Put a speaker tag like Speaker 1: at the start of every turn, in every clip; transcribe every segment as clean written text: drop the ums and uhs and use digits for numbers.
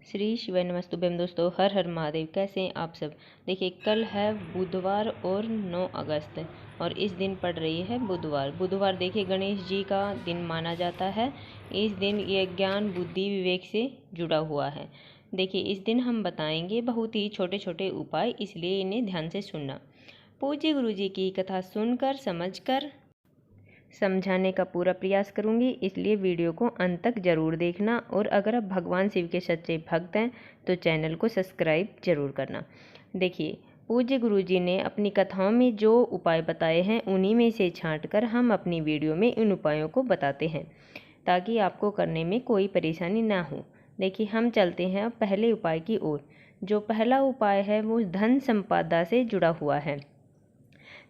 Speaker 1: श्री शिवाय नमस्तुभ्यम। दोस्तों, हर हर महादेव। कैसे हैं आप सब। देखिए, कल है बुधवार और 9 अगस्त और इस दिन पड़ रही है बुधवार। देखिए, गणेश जी का दिन माना जाता है। इस दिन ये ज्ञान बुद्धि विवेक से जुड़ा हुआ है। देखिए, इस दिन हम बताएंगे बहुत ही छोटे छोटे उपाय, इसलिए इन्हें ध्यान से सुनना। पूज्य गुरु जी की कथा सुनकर समझकर समझाने का पूरा प्रयास करूंगी, इसलिए वीडियो को अंत तक जरूर देखना। और अगर आप भगवान शिव के सच्चे भक्त हैं तो चैनल को सब्सक्राइब जरूर करना। देखिए, पूज्य गुरु जी ने अपनी कथाओं में जो उपाय बताए हैं उन्हीं में से छांटकर हम अपनी वीडियो में इन उपायों को बताते हैं, ताकि आपको करने में कोई परेशानी ना हो। देखिए, हम चलते हैं अब पहले उपाय की ओर। जो पहला उपाय है वो धन संपदा से जुड़ा हुआ है।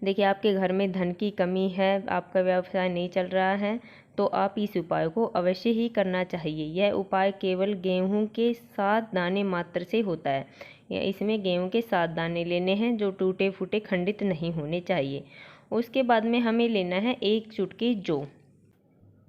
Speaker 1: देखिए, आपके घर में धन की कमी है, आपका व्यवसाय नहीं चल रहा है, तो आप इस उपाय को अवश्य ही करना चाहिए। यह उपाय केवल गेहूं के 7 दाने मात्र से होता है। इसमें गेहूं के 7 दाने लेने हैं, जो टूटे फूटे खंडित नहीं होने चाहिए। उसके बाद में हमें लेना है 1 चुटकी जौ।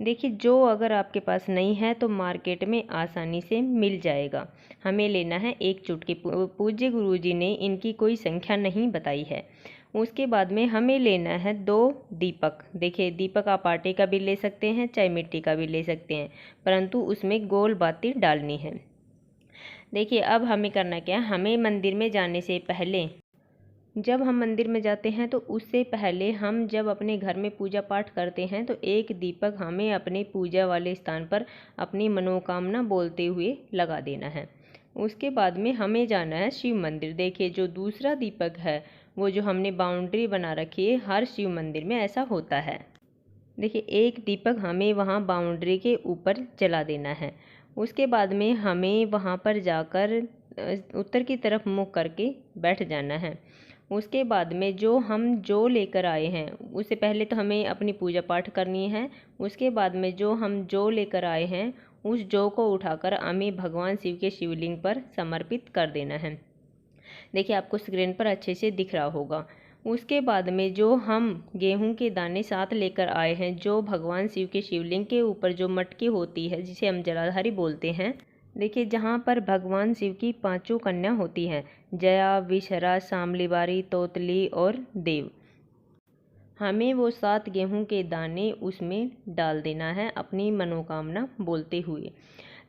Speaker 1: देखिए, जौ अगर आपके पास नहीं है तो मार्केट में आसानी से मिल जाएगा। हमें लेना है 1 चुटकी। पूज्य गुरु जी ने इनकी कोई संख्या नहीं बताई है। उसके बाद में हमें लेना है 2 दीपक। देखिए, दीपक आप आटे का भी ले सकते हैं, चाहे मिट्टी का भी ले सकते हैं, परंतु उसमें गोल बाती डालनी है। देखिए, अब हमें करना क्या है। हमें मंदिर में जाने से पहले, जब हम मंदिर में जाते हैं तो उससे पहले हम जब अपने घर में पूजा पाठ करते हैं तो 1 दीपक हमें अपने पूजा वाले स्थान पर अपनी मनोकामना बोलते हुए लगा देना है। उसके बाद में हमें जाना है शिव मंदिर। देखिए, जो दूसरा दीपक है वो जो हमने बाउंड्री बना रखी है, हर शिव मंदिर में ऐसा होता है। देखिए, 1 दीपक हमें वहाँ बाउंड्री के ऊपर जला देना है। उसके बाद में हमें वहाँ पर जाकर उत्तर की तरफ मुख करके बैठ जाना है। उसके बाद में जो लेकर आए हैं, उससे पहले तो हमें अपनी पूजा पाठ करनी है। उसके बाद में जो लेकर आए हैं उस जौ को उठाकर हमें भगवान शिव के शिवलिंग पर समर्पित कर देना है। देखिए, आपको स्क्रीन पर अच्छे से दिख रहा होगा। उसके बाद में जो हम गेहूं के दाने साथ लेकर आए हैं, जो भगवान शिव के शिवलिंग के ऊपर जो मटकी होती है जिसे हम जलाधारी बोलते हैं। देखिए, जहाँ पर भगवान शिव की 5 कन्या होती हैं, जया, विषहरा, शामलीबारी, तोतली और देव, हमें वो 7 गेहूं के दाने उसमें डाल देना है अपनी मनोकामना बोलते हुए।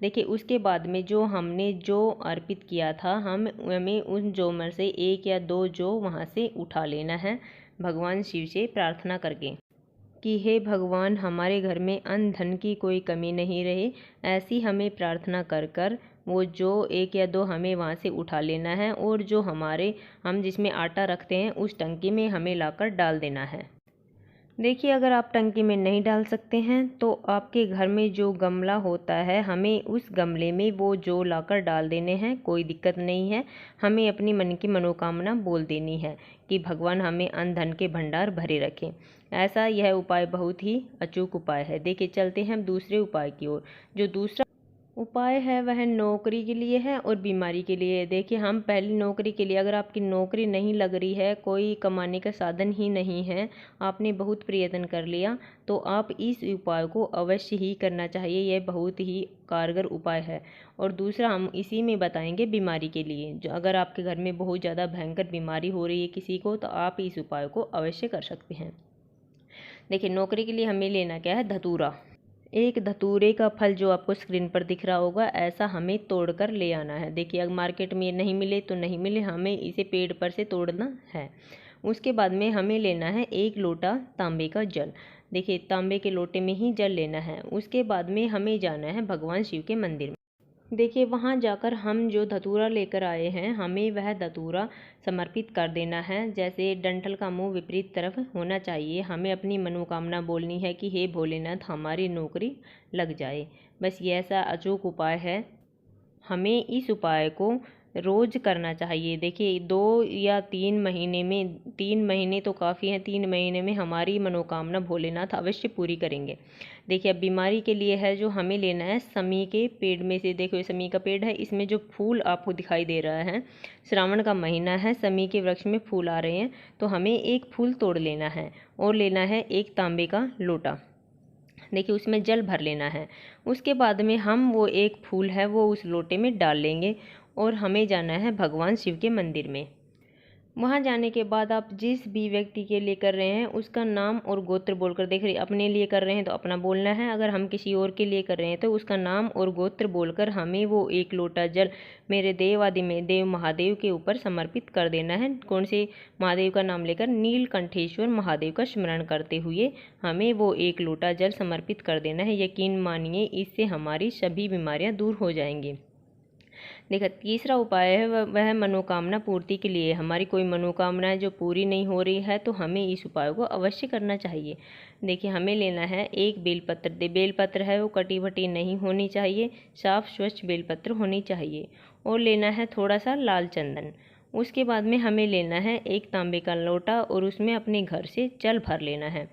Speaker 1: देखिए, उसके बाद में जो हमने जो अर्पित किया था, हमें उन जौ में से 1 या 2 जौ वहाँ से उठा लेना है, भगवान शिव से प्रार्थना करके कि हे भगवान, हमारे घर में अन्न धन की कोई कमी नहीं रहे। ऐसी हमें प्रार्थना कर कर वो जो 1 या 2 हमें वहाँ से उठा लेना है और जो हम जिसमें आटा रखते हैं उस टंकी में हमें लाकर डाल देना है। देखिए, अगर आप टंकी में नहीं डाल सकते हैं तो आपके घर में जो गमला होता है, हमें उस गमले में वो जो लाकर डाल देने हैं, कोई दिक्कत नहीं है। हमें अपनी मन की मनोकामना बोल देनी है कि भगवान हमें अन्न धन के भंडार भरे रखें। ऐसा यह उपाय बहुत ही अचूक उपाय है। देखिए, चलते हैं हम दूसरे उपाय की ओर। जो दूसरा उपाय है वह नौकरी के लिए है और बीमारी के लिए है। देखिए, हम पहले नौकरी के लिए, अगर आपकी नौकरी नहीं लग रही है, कोई कमाने का साधन ही नहीं है, आपने बहुत प्रयत्न कर लिया, तो आप इस उपाय को अवश्य ही करना चाहिए। यह बहुत ही कारगर उपाय है। और दूसरा हम इसी में बताएंगे बीमारी के लिए। जो अगर आपके घर में बहुत ज़्यादा भयंकर बीमारी हो रही है किसी को, तो आप इस उपाय को अवश्य कर सकते हैं। देखिए, नौकरी के लिए हमें लेना क्या है, धतूरा। 1 धतूरे का फल जो आपको स्क्रीन पर दिख रहा होगा, ऐसा हमें तोड़कर ले आना है। देखिए, अगर मार्केट में नहीं मिले तो नहीं मिले, हमें इसे पेड़ पर से तोड़ना है। उसके बाद में हमें लेना है 1 लोटा तांबे का जल। देखिए, तांबे के लोटे में ही जल लेना है। उसके बाद में हमें जाना है भगवान शिव के मंदिर में। देखिए, वहाँ जाकर हम जो धतूरा लेकर आए हैं, हमें वह धतूरा समर्पित कर देना है। जैसे डंठल का मुंह विपरीत तरफ होना चाहिए। हमें अपनी मनोकामना बोलनी है कि हे भोलेनाथ, हमारी नौकरी लग जाए। बस ये ऐसा अचूक उपाय है। हमें इस उपाय को रोज करना चाहिए। देखिए, 2 या 3 महीने में, 3 महीने तो काफ़ी हैं, 3 महीने में हमारी मनोकामना भोलेनाथ अवश्य पूरी करेंगे। देखिए, अब बीमारी के लिए है, जो हमें लेना है समी के पेड़ में से। देखो, ये समी का पेड़ है, इसमें जो फूल आपको दिखाई दे रहा है, श्रावण का महीना है, समी के वृक्ष में फूल आ रहे हैं, तो हमें 1 फूल तोड़ लेना है और लेना है 1 तांबे का लोटा। देखिए उसमें जल भर लेना है। उसके बाद में हम वो एक फूल है वो उस लोटे में डाल लेंगे और हमें जाना है भगवान शिव के मंदिर में। वहाँ जाने के बाद आप जिस भी व्यक्ति के लिए कर रहे हैं उसका नाम और गोत्र बोलकर, देख रहे अपने लिए कर रहे हैं तो अपना बोलना है, अगर हम किसी और के लिए कर रहे हैं तो उसका नाम और गोत्र बोलकर हमें वो एक लोटा जल मेरे देव आदि में देव महादेव के ऊपर समर्पित कर देना है। कौन से महादेव का नाम लेकर? नीलकंठेश्वर महादेव का स्मरण करते हुए हमें वो एक लोटा जल समर्पित कर देना है। यकीन मानिए इससे हमारी सभी बीमारियाँ दूर हो जाएंगी। देखा तीसरा उपाय है वह मनोकामना पूर्ति के लिए। हमारी कोई मनोकामना जो पूरी नहीं हो रही है तो हमें इस उपाय को अवश्य करना चाहिए। देखिए हमें लेना है एक बेलपत्र। बेलपत्र है वो कटी भटी नहीं होनी चाहिए, साफ स्वच्छ बेलपत्र होनी चाहिए। और लेना है थोड़ा सा लाल चंदन। उसके बाद में हमें लेना है एक तांबे का लोटा और उसमें अपने घर से जल भर लेना है।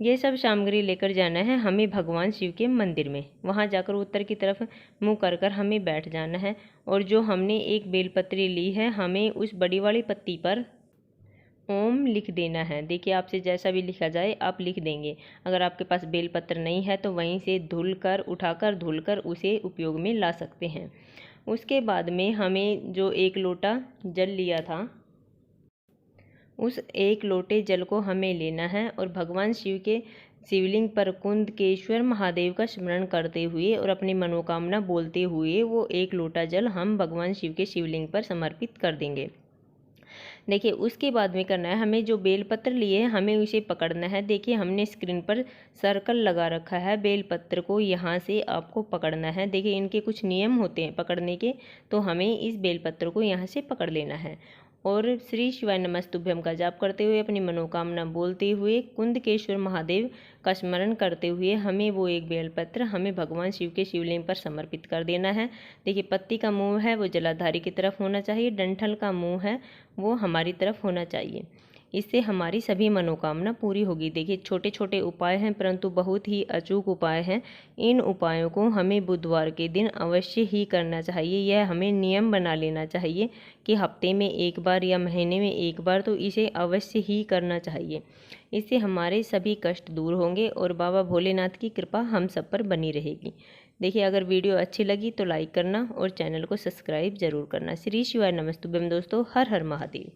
Speaker 1: ये सब सामग्री लेकर जाना है हमें भगवान शिव के मंदिर में। वहाँ जाकर उत्तर की तरफ मुँह कर कर हमें बैठ जाना है और जो हमने एक बेलपत्री ली है हमें उस बड़ी वाली पत्ती पर ओम लिख देना है। देखिए आपसे जैसा भी लिखा जाए आप लिख देंगे। अगर आपके पास बेलपत्र नहीं है तो वहीं से उठाकर धुलकर उसे उपयोग में ला सकते हैं। उसके बाद में हमें जो एक लोटा जल लिया था उस एक लोटे जल को हमें लेना है और भगवान शिव के शिवलिंग पर कुंदकेश्वर महादेव का स्मरण करते हुए और अपनी मनोकामना बोलते हुए वो एक लोटा जल हम भगवान शिव के शिवलिंग पर समर्पित कर देंगे। देखिए उसके बाद में करना है हमें जो बेलपत्र लिए हैं हमें उसे पकड़ना है। देखिए हमने स्क्रीन पर सर्कल लगा रखा है, बेलपत्र को यहाँ से आपको पकड़ना है। देखिए इनके कुछ नियम होते हैं पकड़ने के, तो हमें इस बेलपत्र को यहाँ से पकड़ लेना है और श्री शिवाय नमस्तुभ्यम का जाप करते हुए अपनी मनोकामना बोलते हुए कुंदकेश्वर महादेव का स्मरण करते हुए हमें वो एक बेलपत्र हमें भगवान शिव के शिवलिंग पर समर्पित कर देना है। देखिए पत्ती का मुंह है वो जलाधारी की तरफ होना चाहिए, डंठल का मुंह है वो हमारी तरफ होना चाहिए। इससे हमारी सभी मनोकामना पूरी होगी। देखिए छोटे छोटे उपाय हैं परंतु बहुत ही अचूक उपाय हैं। इन उपायों को हमें बुधवार के दिन अवश्य ही करना चाहिए। यह हमें नियम बना लेना चाहिए कि हफ्ते में एक बार या महीने में एक बार तो इसे अवश्य ही करना चाहिए। इससे हमारे सभी कष्ट दूर होंगे और बाबा भोलेनाथ की कृपा हम सब पर बनी रहेगी। देखिए अगर वीडियो अच्छी लगी तो लाइक करना और चैनल को सब्सक्राइब जरूर करना। श्री शिवाय नमस्तुभ्यम दोस्तों, हर हर महादेव।